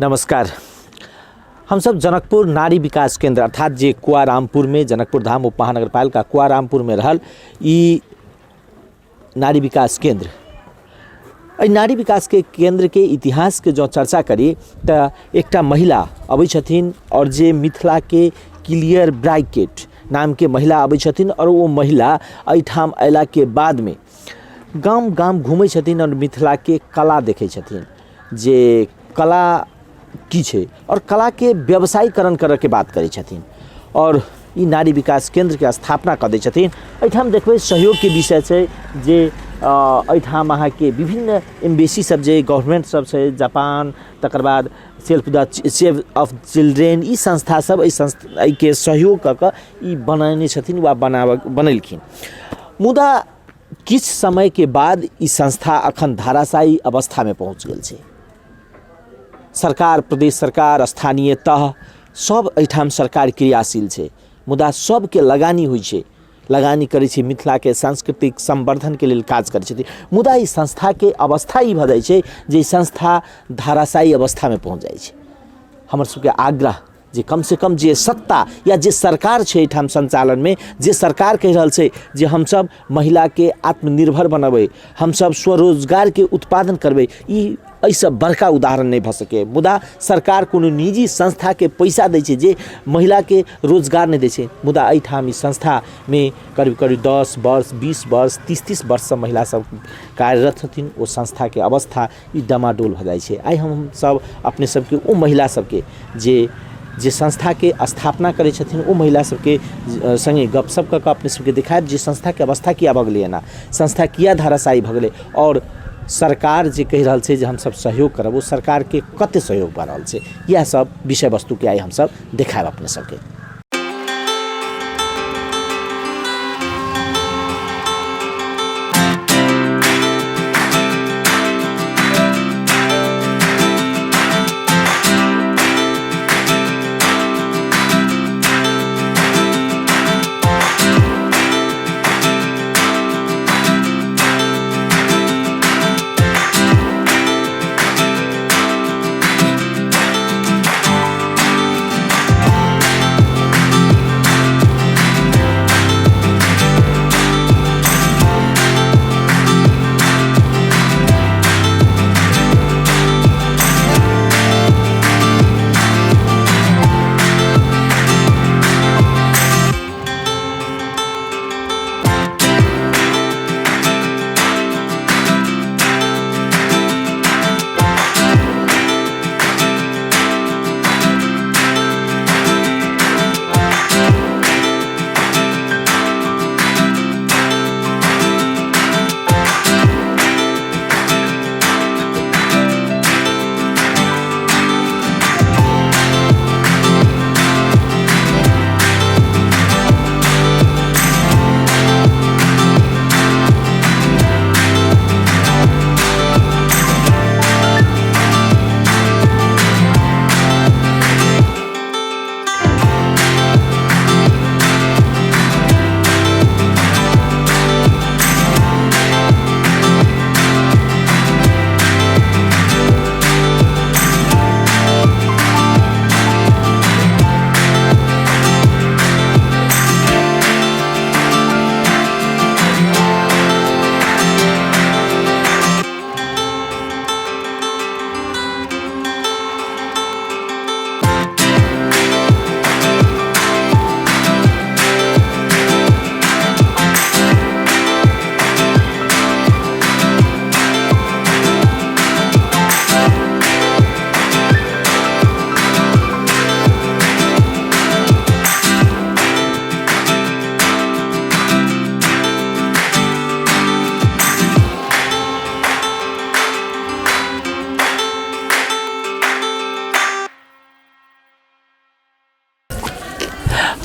नमस्कार। हम सब जनकपुर नारी विकास केंद्र अर्थात जे कुआरामपुर में जनकपुर धाम उप महानगरपालिका कुआरामपुर में रहल ई नारी विकास केंद्र नारी विकास के केंद्र के इतिहास के जो चर्चा करी तो एक महिला अबै छथिन और जे मिथिला के क्लियर ब्राइकेट नाम के महिला अबै छथिन और वो महिला एठाम अयला के बाद में गाम गाम घूमै छथिन और मिथिला के कला देखै छथिन जे कला की छे और कला के व्यवसायीकरण करे के बात करै छथिन और ई नारी विकास केंद्र के स्थापना कर दै छथिन। एठाम देखबै सहयोग के विषय छै जे एठाम अहाँ के विभिन्न एम्बेसी सब जे गवर्नमेंट सब छै जापान तकर बाद सेव ऑफ चिल्ड्रेन ई संस्था सब एहि के सहयोग क के ई बनाने छथिन वा बनेलखिन। मुदा किछ समय के बाद ई संस्था अखन धाराशायी अवस्था में पहुँच गेल छै। सरकार प्रदेश सरकार स्थानीय तह सब एठाम सरकार क्रियाशील छै मुदा सबके लगानी होइ छै लगानी करै छै मिथिला के सांस्कृतिक संवर्धन के लेल काज करै छथिन मुदा ई संस्था के अवस्था ई भ जाइ छै जे संस्था धाराशायी अवस्था में पहुँच जाइ छै। हमर सबके आग्रह जे कम से कम जे सत्ता या जे सरकार छै एठाम संचालन में जे सरकार कह रहल छै जे हम सब महिला के आत्मनिर्भर बनबै हम सब स्वरोजगार के उत्पादन करबै ई ऐसा बड़का उदाहरण नहीं भ सके मुदा सरकार कोनो निजी संस्था के पैसा दै छै जे महिला के रोजगार नहीं दै छै मुदा एठाम ई संस्था में करीब करीब 10 वर्ष 20 वर्ष 30 वर्ष से महिला सब कार्यरत छथिन। वो संस्था के अवस्था ई डमाडोल भ जाइ छै। आई हम सब अपने सबके ओ महिला सबके जे संस्था के स्थापना करे छथिन ओ महिला सबके संगे गपशप क के अपने सबके दिखाएब जे संस्था के अवस्था किया भ गेलै ना संस्था किया धाराशायी भ गेलै और सरकार जे कह रहल छै जे हम सब सहयोग करब वो सरकार के कते सहयोग भ रहल छै यह सब विषय वस्तु के आई हम सब दिखाएब अपने सबके।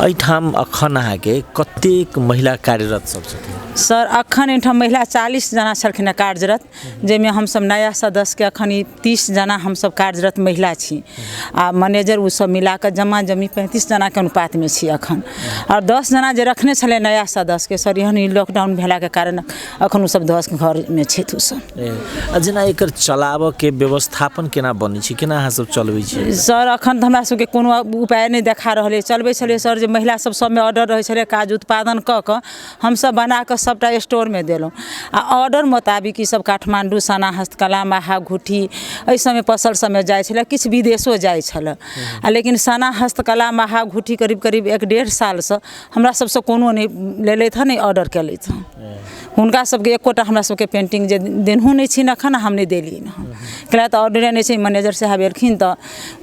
एठाम अखन अहाँके कतेक महिला कार्यरत सब छथिन सर अखन एहिठाम महिला 40 जना छलखिन हेँ कार्यरत, जाहिमे हमसब नया सदस्यके अखन ई 30 जना हमसब कार्यरत महिला छी आ मैनेजर ओ सब मिला कऽ जमा जमी 35 जनाके अनुपातमे छी अखन। और 10 जना जे रखने छलै नया सदस्यके सर एहन ई लॉकडाउन भेलाके कारण अखन ओ सब 10 घरमे छथि ओ सब। जेना एकर चलाबऽके व्यवस्थापन केना बनै छै, केना अहाँ सब चलबै छियै? सर अखन तऽ हमरा सबके कोनो उपाय नहि देखा रहल है। चलबै छलै सर जे महिला सब सबमे ऑर्डर रहै छलै, काज उत्पादन कऽ कऽ हमसब बना कऽ सबटा स्टोरमे देलहुँ आ ऑर्डर मोताबिक ई सब काठमांडू सना हस्तकला महा घुट्टी एहि सबमे पसल सबमे जाइ छलै, किछु विदेशो जाइ छलै। आ लेकिन सना हस्तकला महा घुट्टी करीब करीब 1-1.5 सालसँ हमरा सबसँ कोनो नहि लेलथि हँ, नहि ऑर्डर केलथि हँ। हुनका सबके एकोटा हमरा सबके पेंटिंग जे देनहु नहि छी एखन हम नहि देलियनि हँ, कैला तऽ ऑर्डरे नहि छै। मैनेजर साहब एलखिन तऽ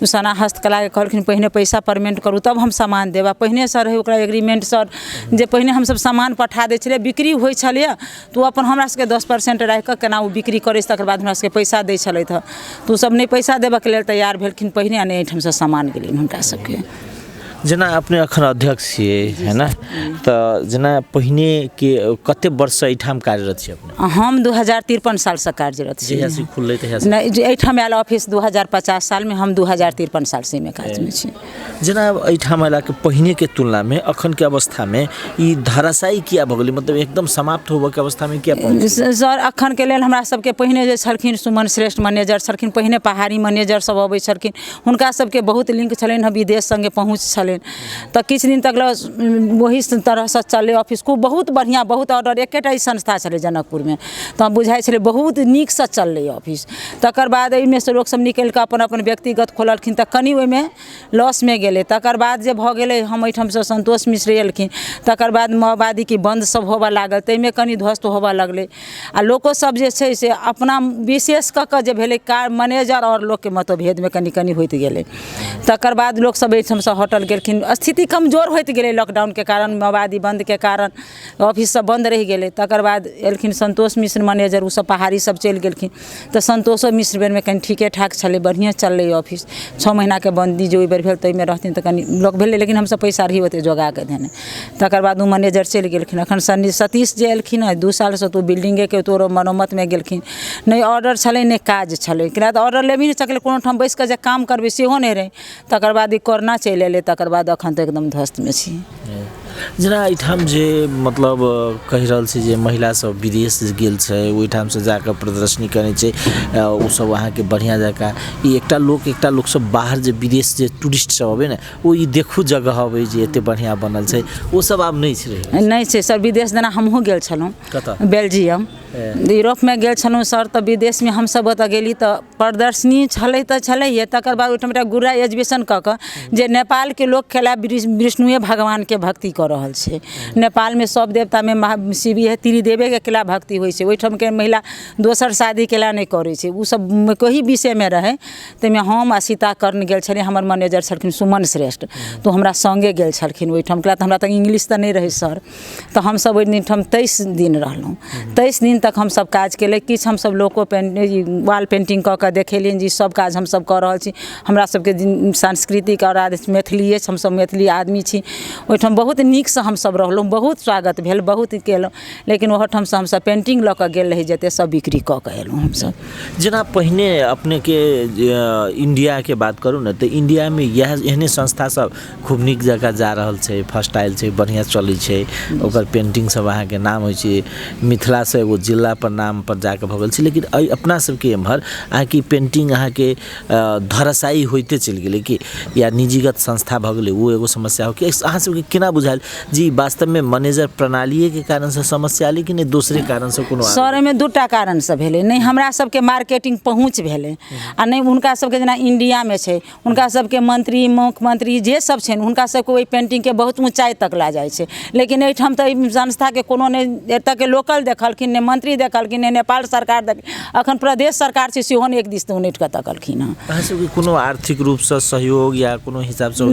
ओ सना हस्तकलाके कहलखिन पहिने पैसा पेमेंट करू तब हम सामान देब। पहिने सर रहै ओकरा एग्रीमेंट सर जे पहिने हमसब सामान पठा दै छलियै, बिक्री होइ छलै तऽ ओ अपन हमरा सबके 10% राखि कऽ केना ओ बिक्री करै तकर बाद हमरा सबके पैसा दै छलथि हँ। तऽ ओ सब नहि पैसा देबऽके लेल तैयार भेलखिन पहिने, आ नहि एहिठामसँ सामान गेलनि हुनका सबके। जेना अपने अखन अध्यक्ष छियै है ना, तऽ जेना पहिने के कते वर्ष एहिठाम कार्यरत छी अपने? हम 2053 सालसँ कार्यरत छी। जहिया से खुललै तहिया से? नहि, एहिठाम आयल ऑफिस 2050 सालमे, हम 2053 सालसँ एहिमे काजमे छी। जेना एहिठाम अयलाके पहिनेके तुलनामे अखनके अवस्थामे ई धराशायी किया भऽ गेलै, मतलब एकदम समाप्त होबऽके अवस्थामे किया पहुँच? सर अखनके लेल हमरा सबके पहिने जे छलखिन सुमन श्रेष्ठ मैनेजर छलखिन, पहिने पहाड़ी मैनेजर सब अबै छलखिन, हुनका सबके बहुत लिंक छलनि हँ, विदेश संगे पहुँच छलनि। तऽ किछु दिन तक वही तरहसँ चललै ऑफिस, खूब बहुत बढ़िआँ, बहुत ऑर्डर। एकेटा ही संस्था छलै जनकपुरमे, तऽ बुझाइ छलै बहुत नीकसँ चललै ऑफिस। तकर बाद एहिमे से लोक सब निकलि कऽ अपन अपन व्यक्तिगत खोललखिन तऽ कनि ओहिमे लॉसमे गेलै। तकर बाद जे भऽ गेलै, हम एहिठामसँ संतोष मिश्र एलखिन, तकर बाद माओवादी की बंद सब होबऽ लागल, ताहिमे कनि ध्वस्त होबऽ लगलै। आ लोको सब जे छै से अपना विशेष कऽ कऽ जे भेलै मैनेजर और लोकके मतभेदमे कनि कनि होइत गेलै। तकर बाद लोक सब एहिठामसँ हटल गेलखिन, स्थिति कमजोर होइत गेलै लॉकडाउनके कारण, माओवादी बंदके कारण ऑफिस सब बंद रहि गेलै। तकर बाद एलखिन संतोष मिश्र मैनेजर, ओ सब पहाड़ी सब चलि गेलखिन। तऽ संतोषो मिश्र बेरमे कनि ठीके ठाक छलै, बढ़िएँ चललै ऑफिस। 6 महीनाके बंदी जे ओहि बेर भेल ताहिमे रहथिन तऽ कनि लोक भेलै, लेकिन हमसब पैसा रही ओते जोगा कऽ देने। तकर बाद ओ मैनेजर चलि गेलखिन। एखन सतीश जे एलखिन हँ 2 सालसँ, तऽ ओ बिल्डिंगेके तोरो मरम्मतमे गेलखिन। नहि ऑर्डर छलै नहि काज छलै, किया तऽ ऑर्डर लेबही नहि सकलै, कोनो ठाम बैसि कऽ जे काम करबै सेहो नहि रहै। तकर बाद ई कोरोना चलि एलै, तकर बाद एखन तऽ एकदम ध्वस्तमे छी। जेना एहिठाम जे मतलब कहि रहल छी जे महिला सब विदेश गेल छै, ओहिठामसँ जाकऽ प्रदर्शनी करै छै, ओ सब अहाँके बढ़िआँ जकाँ ई एकटा लोक सब बाहर जे विदेश जे टूरिस्ट सब अबै ने, ओ ई देखू जगह अबै जे एते बढ़िआँ बनल छै, ओ सब आब नहि छै। नहि छै सर, विदेश जेना हमहूँ गेल छलहुँ। कतऽ? बेल्जियम, यूरोपमे गेल छलहुँ सर। तऽ विदेशमे हमसब ओतऽ गेली तऽ प्रदर्शनी छलै तऽ छलैहे। तकर बाद ओहिठाम एकटा गुर्रा एग्जीबिशन कऽ कऽ जे नेपालके लोक खेला विष्णुए भगवानके भक्ति कऽ रहल छै। नेपालमे सब देवतामे शिव त्रिदेवेके केला भक्ति होइ छै, ओहिठामके महिला दोसर शादी केला नहि करै छै। ओ सब कही विषयमे रहै, ताहिमे हम आ सीता कर्ण गेल छलियै, हमर मैनेजर छलखिन सुमन श्रेष्ठ, तो हमरा संगे गेल छलखिन ओहिठाम। कैला तऽ हमरा तऽ इंग्लिश तऽ नहि रहै सर, तऽ हमसब ओहिठाम 23 दिन रहलहुँ। 23 दिन तक हमसब काज केलै। किछु हमसब लोको वाल पेंटिंग कऽ कऽ देखेलियनि जे सब काज हमसब कऽ रहल छी। हमरा सबके सांस्कृतिक और मैथिलिए, हमसब मैथिली आदमी छी। ओहिठाम बहुत नीकसँ हमसब रहलहुँ, बहुत स्वागत भेल, बहुत केलहुँ। लेकिन ओहोठामसँ हमसब पेंटिंग लऽ कऽ गेल रही, जते सब बिक्री कऽ कऽ एलहुँ हमसब। जेना पहिने अपनेके इंडियाके बात करू ने, तऽ इंडियामे इएह एहने संस्था सब खूब नीक जकाँ जा रहल छै, फर्स्ट आयल छै, बढ़िआँ चलै छै, ओकर पेंटिंग सब अहाँके नाम होइ छै। मिथिलासँ एगो जिला पर नाम पर जाकऽ भऽ गेल छै। लेकिन अपना सबके एम्हर अहाँके पेंटिंग अहाँके धराशायी होइते चलि गेलै कि, या निजीगत संस्था भऽ गेलै ओ एगो समस्या हो कि अहाँ सबके केना बुझायल जी वास्तवमे मैनेजर प्रणालीके कारणसँ समस्या एलै कि नहि दोसरे कारणसँ कोनो? सर एहिमे 2टा कारणसँ भेलै। नहि हमरा सबके मार्केटिंग पहुँच भेलै, आ नहि हुनका सबके जेना इंडियामे छै, हुनका सबके मंत्री मुख्यमंत्री जे सब छनि हुनका सबके ओहि पेंटिंगके बहुत ऊँचाइ तक लऽ जाइ छै। लेकिन एहिठाम तऽ ई संस्थाके कोनो नहि एतऽके लोकल देखलखिन, नहि मंत्री देखलखिन, नहि नेपाल सरकार अखन प्रदेश सरकार छै सेहो नहि एक दिस उनटि कऽ तकलखिन हँ। अहाँ सबके कोनो आर्थिक रूपसँ सहयोग या कोनो हिसाबसँ?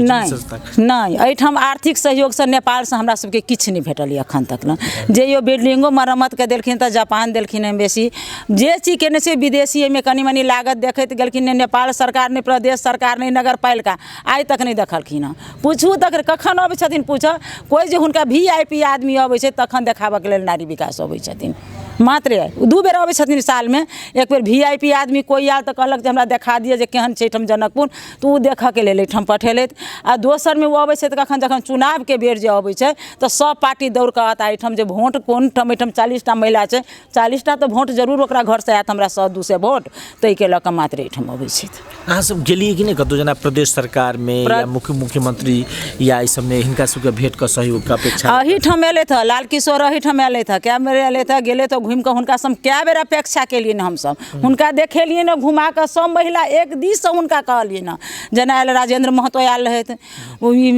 नहीं, एहिठाम आर्थिक सहयोगसँ नेपाल से हमरा सबके किछु नहीं भेटल अखन तक न जे यो बिल्डिंगो मरम्मत के देलखिन त जापान देलखिन बेसी जे चीज केने से विदेशी में कनी मनी लागत देखैत गेलखिन नेपाल सरकार ने प्रदेश सरकार ने नगर पालिका आइ तक नहीं देखलखिन पूछू तक कखन अबै छथिन पूछ कोई जे हुनका VIP आदमी अबै छै तखन देखाबऽ के लेल नारी विकास अबै छथिन मात्र 2 बेर अबै छथिन साल में एक बेर VIP आदमी कोई आयल तऽ कहलक जे हमरा देखा दिअ जे केहन छै एहिठाम जनकपुर तऽ ओ देखऽ के लेल एहिठाम पठेलथि आ दोसर में ओ अबै छै तऽ कखन जखन चुनाव के बेर जे अबै छै तऽ सब पार्टी दौड़ कऽ आता एहिठाम जे वोट कोन ठाम एहिठाम 40टा महिला छै 40टा तऽ वोट जरूर ओकरा घर से आयत हमरा 100-200 वोट ताहि के लऽ कऽ मात्र एहिठाम अबै छै। अहाँ सब गेलिए कि नहीं कतौ जेना प्रदेश सरकार में या मुख्यमंत्री या इस सब ने हिनका सबके भेंट के सहयोग के अपेक्षा अहीठाम एले था लाल किशोर अहीठाम एले था क्या बेर एले था गेले तो घूम के हुनका सब क्या बेर अपेक्षा केलिए हम सब हुनका देखेलिए न घुमा के सब महिला एक दिस से हुनका कहलिए न जेना आयल राजेंद्र महतो आयल रहत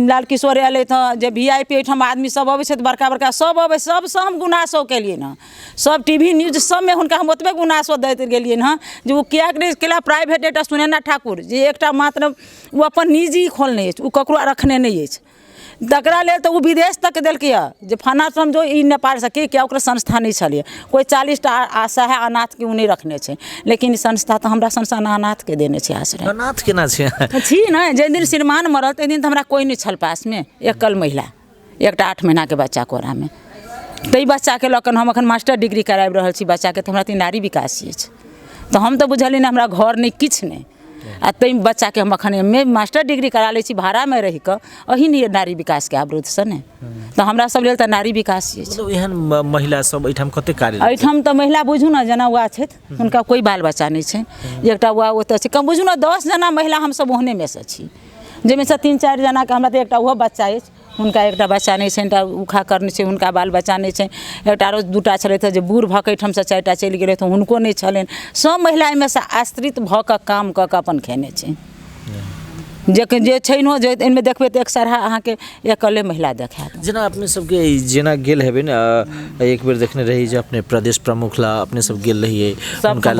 लाल किशोर एले था जे VIP एहिठाम आदमी सब अबै छै बड़का बड़का सब अबै सबसँ हम गुनासो केलिए न सब TV न्यूज सब में हुनका हम ओतबे गुनासो दैत गेलिए न जे वो किया केला प्राइवेट एकटा सुनैना ठाकुर जे एकटा मात्र वो अपन निजी खोलने अछि ओ ककरो रखने नहीं अछि तकरा लेल तऽ ओ विदेश तक देलकै जे फना समझो ई नेपाल से के क्या ओकरा संस्था नहीं छलिए कोई 40टा असहाय अनाथ के उ नहीं रखने छै लेकिन ई संस्था तऽ हमरा संस्था अनाथ के देने छै आश्रय अनाथ केना छै छी न जे दिन श्रीमान मरल तै दिन तऽ हमरा कोई नहीं छल पास में एकल महिला एकटा 8 महीना के बच्चा कोरा में तै बच्चा के लकन हम अखन मास्टर डिग्री कराबि रहल छी बच्चा के तऽ हमरा तऽ नारी विकास अछि तऽ हम तऽ बुझलिए न हमरा घर नहीं किछु नहीं आ तै बच्चा के हम अखन मास्टर डिग्री करा लै छी भाड़ा में रहि कऽ अही नहीं नारी विकास के अवरोध से ने तऽ हमरा सब लेल तऽ नारी विकास अछि मतलब एहन महिला सब एठाम कते कार्य एठाम तऽ महिला बुझू न जेना वा छथि हुनका कोई बाल बच्चा नहीं छै एकटा वा ओतऽ छै कम बुझू न 10 जना महिला हम सब ओहने में से छी जेमे से 3-4 जना के हमरा तऽ एकटा ओहो बच्चा अछि हुनका एकटा बच्चा नहीं छै उखा करने छै हुनका बाल बच्चा नहीं छै एकटा आरो 2टा छलै जे बूढ़ भऽ कऽ एठाम से 4टा चलि गेलै तऽ हुनको नहीं छलनि सब महिला एहिमे से आश्रित भऽ कऽ काम कऽ कऽ अपन खेने छै जे छैनो जे इनमें देखबे तऽ एक सरहा अहाँ के एकले महिला देखायत जेना अपने सबके जेना गेल हेबे न एक बेर देखने रही जे अपने प्रदेश प्रमुख ला अपने सब गेल रहिए उनका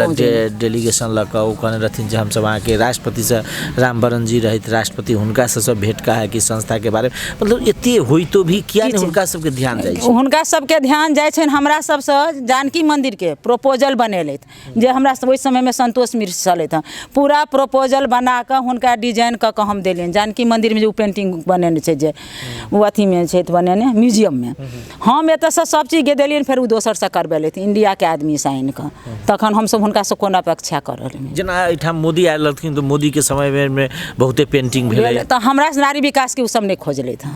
डेलीगेशन ला का वो कहने रहथिन जे हम सब अहाँ के राष्ट्रपति से रामवरण जी रहित राष्ट्रपति हुनका से सब भेंट का है कि संस्था के बारे में मतलब एते होई तो भी किया नहीं हुनका सबके ध्यान जाय छै हुनका सबके ध्यान जाय छै हमरा सब से जानकी मंदिर के प्रपोजल बनेलैत जे हमरा सब ओइ समय में संतोष मिश्र छलैत पूरा प्रपोजल बना के हुनका डिजाइन क हम देलियन जानकी मंदिर में जो पेंटिंग बनेने छै जे वो अथी में छै बनेने म्यूजियम में हम एतऽ से सब चीज के देलियन फिर वो दोसर से करबेलैथ इंडिया के आदमी साइन क तखन हम सब हुनका से कोन अपेक्षा करल जेना एठाम मोदी आयल रहथिन तो मोदी के समय में बहुते पेंटिंग भेलै तऽ हमरा नारी विकास के उ सब नहीं खोजलैथ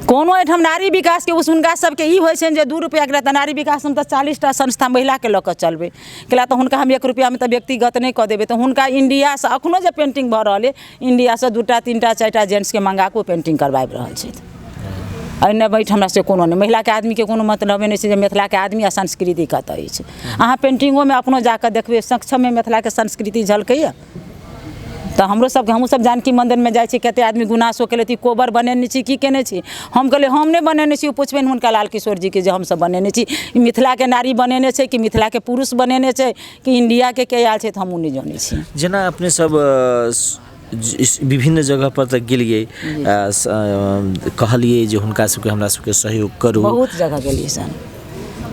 कोनो एठाम नारी विकास के हुनका सबके ई होइ छै जे 2 रुपया के तऽ नारी विकास हम तऽ 40टा संस्था महिला के लऽ कऽ चलबै केला तऽ हुनका हम 1 रुपया में तऽ व्यक्तिगत नहीं कऽ देबै तऽ हुनका इंडिया से अखनो जे पेंटिंग भऽ रहल है इंडिया से 2टा 3टा 4टा जेंट्स के मंगा कऽ पेंटिंग करबाबि रहल छथि एने बैठ हमरा से कोनो नहीं महिला के आदमी के कोनो मतलब नहीं छै जे मिथिला के आदमी आ संस्कृति कतऽ अछि अहाँ पेंटिंगो में अपनो जाकऽ देखबै सक्षम में मिथिला के संस्कृति झलकैया तऽ हमरो सब हमहूँ सब जानकी मंदिर में जाइ छी कते आदमी गुनासो केलथि कोबर बनेने छी की केने छी हम कहलिए हम नहीं बनेने छी पुछबनि हुनका लाल किशोर जी के जे हम सब बनेने छी मिथिला के नारी बनेने छै कि मिथिला के पुरुष बनेने छै कि इंडिया के आयल छै तऽ हमहूँ नहीं जानै छी जेना अपने सब विभिन्न जगह पर तक गेलिए कहलिए जे हुनका सबके हमरा सबके सहयोग करू बहुत जगह गेलिए सन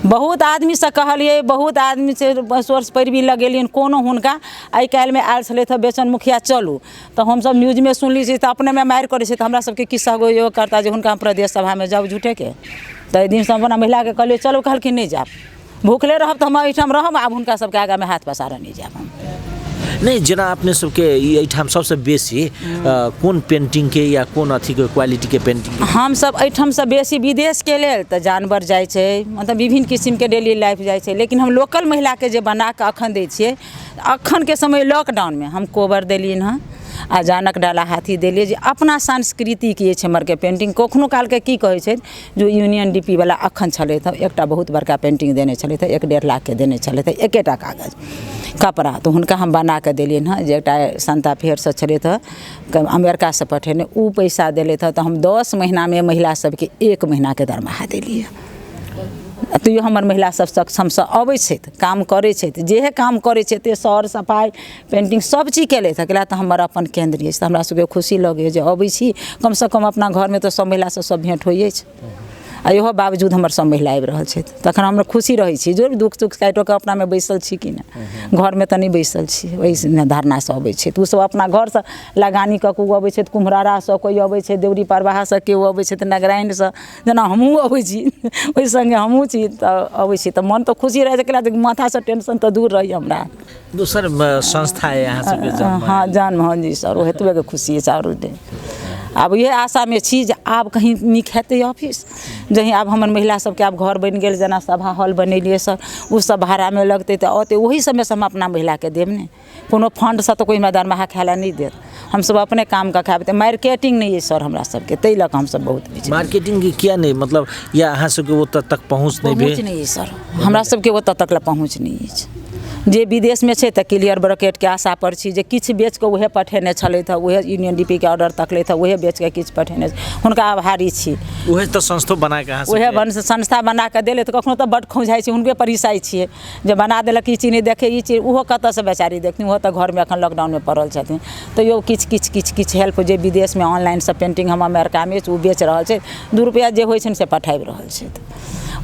बहुत आदमी से कहलिए बहुत आदमी से सोर्स पैरवी लगेलियन कोनो हुनका आई काल में आयल छलै तऽ बेचन मुखिया चलू तऽ हम सब न्यूज में सुनली छी तऽ अपने में मार करे छै तऽ हमरा सबके की सहयोग करता जे हुनका प्रदेश सभा में जाऊ झूठे के तऽ दिन से अपना महिला के कहलिए चलू कहलखिन नहीं जाब भूखले रहब तऽ हम एहिठाम रहब आब हुनका सबके आगा में हाथ पसारऽ नहीं जाब हम नहीं जेना अपने सबके एठाम सबसे बेसी कोन पेंटिंग के या कोन अथी के क्वालिटी के पेंटिंग हम सब एठाम से बेसी विदेश के लेल तऽ जानवर जाय छै मतलब विभिन्न किस्म के डेली लाइफ जाय छै लेकिन हम लोकल महिला के जे बना के अखन दै छियै अखन के समय लॉकडाउन में हम कोबर देलियन हँ आ जानक डाला हाथी देलिए जे अपना संस्कृति के छै हमर के पेंटिंग कखनो काल के की कहै छै जो यूनियन डीपी वाला अखन छलै तऽ एकटा बहुत बड़का पेंटिंग देने छलै तऽ 1.5 लाख के देने छलै तऽ एकेटा कागज कपड़ा तो हुनका हम बना के देलियन हँ जे एकटा संता फेर से छलै तऽ अमेरिका से पठेने उ पैसा देले तऽ हम 10 महीना में महिला सबके 1 महीना के दरमाहा देलिए तैयो हमर महिला सब सक्षमसँ अबै छथि, काम करै छथि, जेहे काम करै छथि सर सफाइ पेंटिंग सब चीज केलथि। कैला तऽ हमर अपन केन्द्र अछि, तऽ हमरा सबके खुशी लगैए जे अबै छी, कमसँ कम अपना घरमे तऽ सब महिलासँ सब भेँट होइए छै, आ इहो बावजूद हमर सब महिला आबि रहल छथि, तखन हमरा खुशी रहै छी। जो दुख सुख काटि कऽ अपनामे बैसल छी कि नहि, घरमे तऽ नहि बैसल छी, ओहि धारणासँ अबै छै। तऽ ओसब अपना घरसँ लगानी कऽ कऽ अबै छथि, कुम्हरारासँ कोइ अबै छै, देउरी परबाहासँ केओ अबै छथि, नगराइनसँ, जेना हमहूँ अबै छी ओहि सङ्गे हमहूँ छी, तऽ अबै छी तऽ मन तऽ खुशी रहै छै, कैला तऽ माथासँ टेंशन तऽ दूर रहैए हमरा। दोसर संस्था है अहाँ सबके जन्म? हाँ जन्म, हाँ जी सर, ओतबेके खुशी अछि आओर नहि। आब इहे आशामे छी जे आब कहीं नीक हेतै ऑफिस, जहीं आब हमर महिला सबके आब घर बनि गेल, जेना सभा हॉल बनेलियै सर, ओ सब भाड़ामे लगतै तऽ औतै, ओही सबमे से हम अपना महिलाके देब ने, कोनो फंडसँ तऽ कोइ हमरा दरमाहा खाय लए नहि देत, हमसब अपने काम कऽ खायब। तऽ मार्केटिंग नहीं है सर हमरा सबके, ताहि लऽ कऽ हमसब बहुत पीछे। मार्केटिंग किया नहीं, मतलब या अहाँ सबके ओतऽ तक पहुँच नहीं भेल? पहुँच नहीं है सर, हमरा सबके ओतऽ तक लए पहुँच नहीं अछि। जे विदेशमे छै तऽ क्लियर ब्रैकेटके आशा पर छी, जे किछु बेच कऽ उहे पठेने छलथि, उहे यूनियन डीपी के ऑर्डर तकलथि, उहे बेच कऽ किछु पठेने, हुनका आभारी छी। उहे तऽ संस्थो बना के अहाँ उहे संस्था बना कऽ देले, तऽ कखनो तऽ बड्ड खौझाइ छै, हुनके परिसाइ छियै जे बना देलक, ई चीज नहि देखे, ई चीज ओहो कतऽसँ बेचारी देखथिन, ओहो तऽ घरमे एखन लॉकडाउनमे पड़ल छथिन। तैयो किछु हेल्प जे विदेशमे ऑनलाइनसँ पेंटिंग हम अमेरिकामे ओ बेच रहल छै, 2 रुपैआ जे होइ छनि से पठाबि रहल छथि,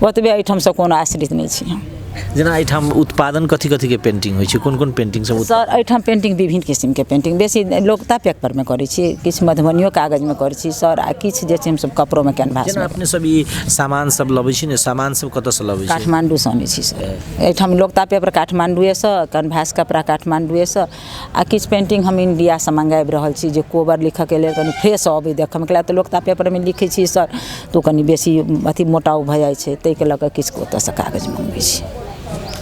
ओतबे एहिठामसँ कोनो आश्रित नहि छी हम। जेना एहिठाम उत्पादन कथी कथी के पेंटिंग होइ छै, कोन कोन पेंटिंग सब? सर एहिठाम पेंटिंग विभिन्न किस्मके पेंटिंग, बेसी लोकता पेपरमे करै छी, किछु मधुबनियो कागजमे करै छी सर, आ किछु जे छै हमसब कपड़ोमे कैनवास। जेना अपने सब ई सामान सब लबै छी ने, सामान सब कतऽसँ लबै छी? काठमांडूसँ आनै छी सर, एहिठाम लोकता पेपर काठमांडूएसँ, कैनवास कपड़ा काठमांडूएसँ, आ किछु पेंटिंग हम इंडियासँ मंगाबि रहल छी, जे कोबर लिखऽके लेल कनि फ्रेश अबै देखऽमे, कैला तऽ लोकता पेपरमे लिखै छी सर तऽ ओ कनि बेसी अथी मोटा भऽ जाइ छै, ताहिके लऽ कऽ किछु ओतऽसँ कागज मंगबै छी,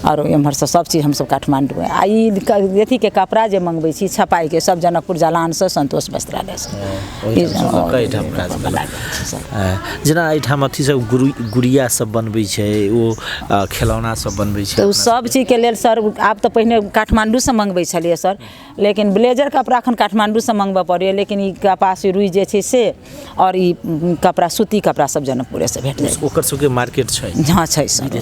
और एम्हरसँ सब चीज हमसब काठमांडू। आ ई अथीके कपड़ा जे मंगबै छी छपाइके, सब जनकपुर जलानसँ, संतोष वस्त्रालयसँ। जेना एहिठाम अथी सब गुड़िया सब बनबै छै, ओ खिलौना सब बनबै छै, तऽ ओ सब चीजके लेल सर आब तऽ पहिने काठमांडूसँ मंगबै छलियै सर, लेकिन ब्लेजर कपड़ा एखन काठमांडूसँ मंगबऽ पड़ैए, लेकिन ई कपासी रुइ जे छै से, और ई कपड़ा सूती कपड़ा सब जनकपुरेसँ भेट जाइ। ओकर सबके मार्केट छै? हाँ छै सर,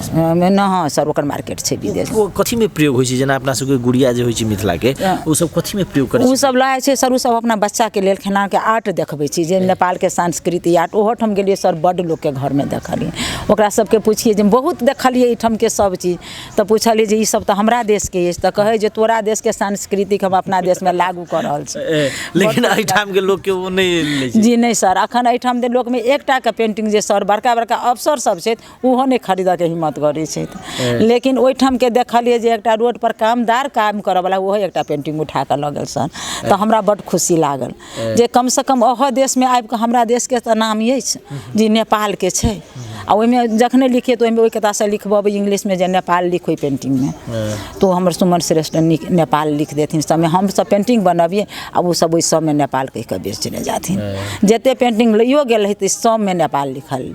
हाँ सर ओकर मार्केट छै विदेश। ओ कथीमे प्रयोग होइ छै, जेना अपना सबके गुड़िया जे होइ छै मिथिलाके, ओ सब कथीमे प्रयोग करै छै? ओ सब लाए छै सर, ओ सब अपना बच्चाके लेल खेलनाके आर्ट देखबै छी, जे नेपालके सांस्कृतिक आर्ट, ओहो ठाम गेलियै सर, बड्ड लोकके घरमे देखलियै, ओकरा सबके पुछिए जे बहुत देखलियै एहिठामके सब चीज, तऽ पुछलियै जे ई सब तऽ हमरा देशके अछि, तऽ कहै जे तोरा देशके सांस्कृतिक हम अपना देशमे लागू कऽ रहल छी, लेकिन एहिठामके लोकके ओ नहि लै छै। जी नहीं सर, अखन एहिठाम लोकमे एकटाके पेंटिंग जे सर बड़का बड़का अफसर सब छथि, ओहो नहि खरीदऽके हिम्मत करै छथि, लेकिन ओहिठामके देखलियै जे एकटा रोड पर कामदार काम करऽवला ओहो एकटा पेंटिंग उठा कऽ लऽ गेल सर, तऽ हमरा बड्ड खुशी लागल जे कमसँ कम ओहो देशमे आबि कऽ हमरा देशके तऽ नाम अछि जे नेपालके छै, आ ओहिमे जखने लिखिए तऽ ओहिमे ओहि कतासँ लिखबबै इंग्लिशमे जे नेपाल लिख ओहि पेंटिंगमे, तो हमर सुमन श्रेष्ठ नेपाल लिख देथिन, सबमे हमसब पेंटिंग बनबिए आ ओ सब ओहि सबमे नेपाल कहि कऽ बेचने जाथिन, जते पेंटिंग लइयो गेल रहै सबमे नेपाल लिखल,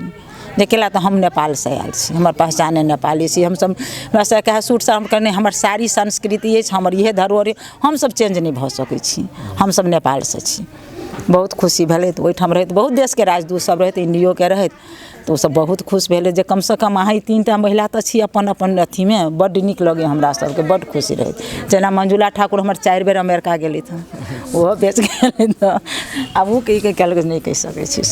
जे केला तऽ हम नेपालसँ आयल छी, हमर पहचान नेपाली छी, हमसब हमरा कहे सूट हम कहने हमर सारी संस्कृति अछि, हमर इहे धरोहर, हमसब चेंज नहीं भऽ सकै छी, हमसब नेपालसँ छी। बहुत खुशी भेलै, तऽ ओहिठाम रहैत बहुत देशके राजदूत सब रहैत, इंडियोके रहैत, तऽ ओसब बहुत खुश भेलै जे कमसँ कम अहाँ 3टा महिला तऽ छी अपन अपन अथीमे, बड्ड नीक लगै हमरा सबके, बड्ड खुशी रहैत। जेना मंजुला ठाकुर हमर 4 बेर अमेरिका गेलथि हँ, ओहो बेच गेलथि, तऽ आब ओ कहि कऽ नहि कहि सकै छी।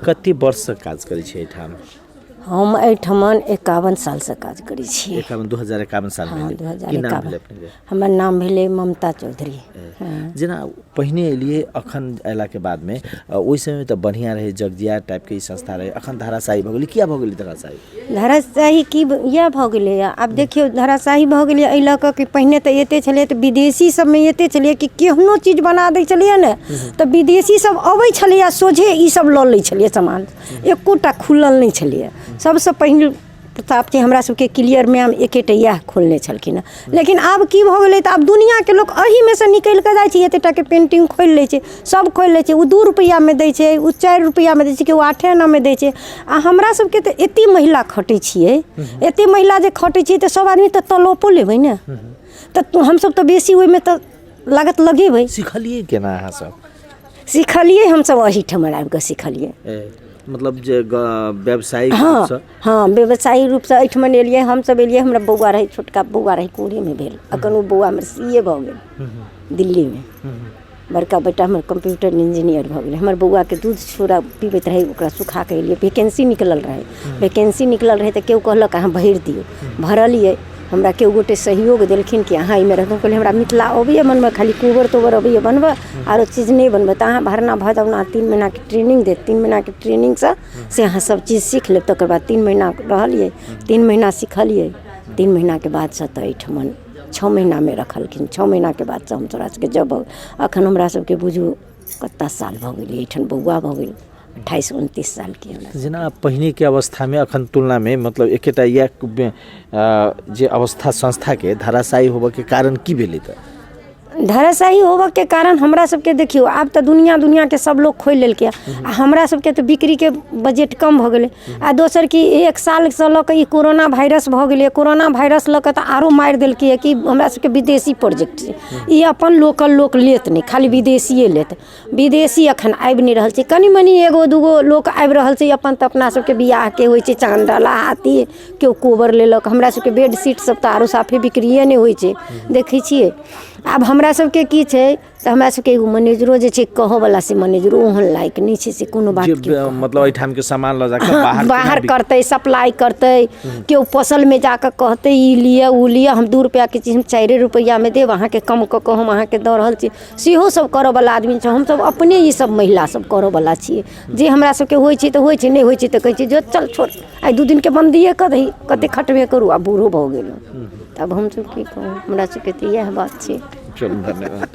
कते वर्ष से काज करै छी एठाम? हम एहिठमन 51 साल से काज करै छी। 2051 साल में। हाँ, की नाम भेलै अपने? हमर नाम भेलै ममता चौधरी। जेना पहिने एलिए अखन अयला के बाद में ओहि समय में तो बढ़िया रहे, जगजिया टाइप के ई संस्था रहे, अखन धराशायी भ गेलै। किया भ गेलै धराशायी? धराशायी की इएह भऽ गेलै। आब देखियौ धराशायी भऽ गेलै एहि लऽ कऽ कि पहिने तऽ एते छलै तऽ विदेशी सब में एते छलै कि केहनो चीज बना दै छलियै ने तऽ विदेशी सब अबै छलैया सोझे ई सब लऽ लै छलियै सामान, एकोटा खुलल नहि छलैया। सबसे पहिल प्रताप के हमरा सबके क्लियर मैम एकेटा इएह खोलने छलखिन। लेकिन आब की भऽ गेलै तऽ आब दुनिया के लोग एही में से निकलि कऽ जाइ छै, एतेटा के पेंटिंग खोलि लै छै, सब खोलि लै छै। ओ 2 रुपैया में दै छै, ओ 4 रुपैया में दै छै, केओ 8 आना में दै छै। आ हमरा सबके तऽ एते महिला खटै छियै, एते महिला जे खटै छियै तऽ सब आदमी तऽ तलपो लेबै ने, तऽ हमसब तऽ बेसी ओहिमे तऽ लागत लगेबै। सिखलिए केना अहाँ सब? सिखलिए हमसब एहिठाम आबि कऽ सिखलिए। मतलब जे व्यावसायिक हाँ रूप से? हाँ, व्यवसायिक रूप से एहिठमन एलिए हमसब एलिए। हमरा बौआ रहे, छोटका बौआ रहे, कोरे में भेल। अखन वो बौआ हमर सीए भऽ गेल दिल्ली में। बड़का बेटा हमर कंप्यूटर इंजीनियर भऽ गेल। हमर बौआ के दूध छोड़ा पीबैत रहे, ओकरा सुखा के एलिए। वैकेंसी निकलल रहे, वैकेंसी निकलल रहे तऽ केओ कहलक अहाँ भरि दियौ, भरलिए। हमरा केओ गोटे सहयोग देलखिन कि अहाँ एहिमे रहतहुँ। कहलिए हमरा मिथिला अबैए बनबऽ, खाली कोबर तोबर अबैए बनबऽ, आरो चीज नहीं बनबऽ। तऽ अहाँ भरना भरना 3 महीना के ट्रेनिंग देत, 3 महीना के ट्रेनिंग से अहाँ सब चीज सीख लेब। तकर बाद 3 महीना रहलिए, 3 महीना सिखलिए। 3 महीना के बाद से तऽ एहिठमन 6 महीना में रखलखिन। 6 महीना के बाद से हम तोरा सबके जब अखन हमरा सबके बुझू कत्ता साल भऽ गेलै, एहिठन बौआ भऽ गेल 28-29 साल के हमरा। जेना पहिने के अवस्था में अखन तुलना में मतलब एकेटा या जे अवस्था संस्था के धराशायी होबे के कारण की भेलै? तऽ धराशायी होबऽ के कारण हमरा सबके देखियौ आब तऽ दुनिया के सब लोग खोलि लेलकै। आ हमरा सबके तऽ बिक्री के बजट कम भऽ गेलै। आ दोसर कि 1 साल से लऽ कऽ ई कोरोना वायरस भऽ गेलै। कोरोना वायरस लऽ कऽ तऽ आरो मारि देलकै कि हमरा सबके विदेशी प्रोजेक्ट छै, ई अपन लोकल लोक लेत नहीं, खाली विदेशिए लेत। विदेशी अखन आबि नहीं रहल छै। कनी मनी 1-2 लोक आबि रहल छै। अपन तऽ अपना सबके बियाह के होइ छै, चाँद डाला हाथी, केओ कोबर लेलक। हमरा सबके बेडशीट सब तऽ आरो साफे बिक्रिए नहीं होइ छै, देखै छियै। आब हमरा सबके की छै तऽ हमरा सबके एगो मैनेजरो जे छै कहऽ वाला से मैनेजरो ओहन लायक नहीं छै से कोनो बात के। मतलब एठाम के सामान ल जाके बाहर करतै, सप्लाई करतै, केओ फसल में जाकर कहतै ई लिअ उ लिअ, हम 2 रुपया के चीज हम 4 रुपया में देब, अहाँ के कम कऽ के हम अहाँ के दऽ रहल छी। सेहो सब करऽ वाला आदमी छै। हम सब अपने ई सब महिला सब करऽ वाला छियै। जे हमरा सबके होइ छै तऽ होइ छै, नहीं होइ छै तऽ कहै छै जो चल छोड़, आइ 2 दिन के बंदिए कर दही, कते खटबे करू। आ बूढ़ो भऽ गेल, तब हम सब की कहू, हमरा सबके तऽ इएह बात छै। चलू धन्यवाद।